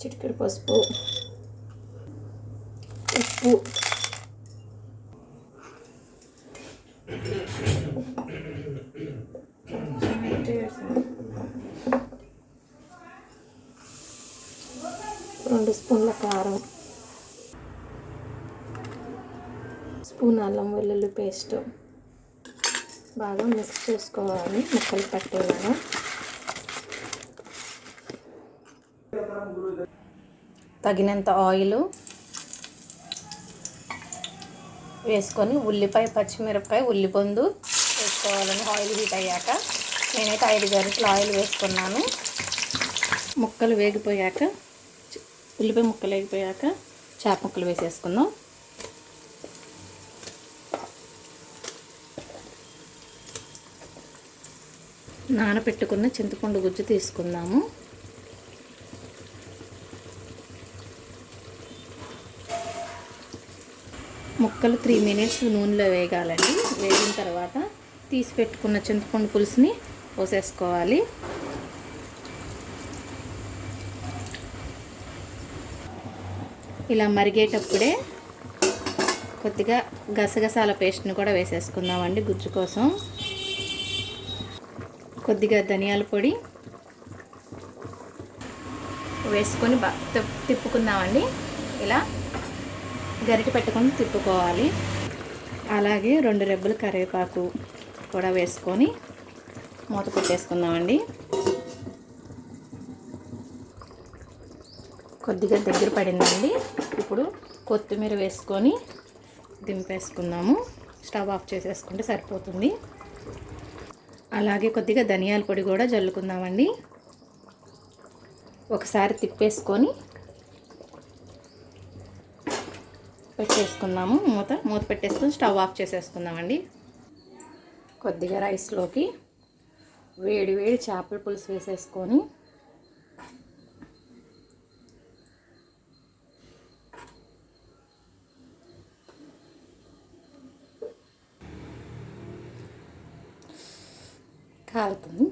చిటికెడు పసుపు, ఉప్పు, రెండు స్పూన్ల కారం, స్పూన్ అల్లం వెల్లుల్లి పేస్ట్ బాగా మిక్స్ చేసుకోవాలి ముక్కలు పట్టేలాగా. తగినంత ఆయిల్ వేసుకొని ఉల్లిపాయ, పచ్చిమిరపకాయ, ఉల్లిపొందు వేసుకోవాలని ఆయిల్ హీట్ అయ్యాక నేనైతే 5 గరిటెల ఆయిల్ వేసుకున్నాను. ముక్కలు వేగిపోయాక, ఉల్లిపాయ ముక్కలు వేగిపోయాక చేప ముక్కలు వేసేసుకుందాం. నానబెట్టుకున్న చింతపండు గుజ్జు తీసుకుందాము. ముక్కలు 3 మినిట్స్ నూనెలో వేగాలండి. వేగిన తర్వాత తీసి పెట్టుకున్న చింతపండు పులుసుని పోసేసుకోవాలి. ఇలా మరిగేటప్పుడే కొద్దిగా గసగసాల పేస్ట్ని కూడా వేసేసుకుందామండి గుజ్జు కోసం. కొద్దిగా ధనియాల పొడి వేసుకొని బాగా తిప్పుకుందామండి. ఇలా గరిటె పెట్టుకొని తిప్పుకోవాలి. అలాగే 2 రెబ్బలు కరివేపాకు కూడా వేసుకొని మూత పెట్టేసుకుందామండి. కొద్దిగా దగ్గర పడిందండి. ఇప్పుడు కొత్తిమీర వేసుకొని దింపేసుకుందాము. స్టవ్ ఆఫ్ చేసేసుకుంటే సరిపోతుంది. అలాగే కొద్దిగా ధనియాల పొడి కూడా జల్లుకుందామండి. ఒకసారి తిప్పేసుకొని పెట్టేసుకుందాము. మూత పెట్టేసుకొని స్టవ్ ఆఫ్ చేసేసుకుందామండి. కొద్దిగా రైస్లోకి వేడి వేడి చేపల పులుసు వేసేసుకొని కాలుతుంది.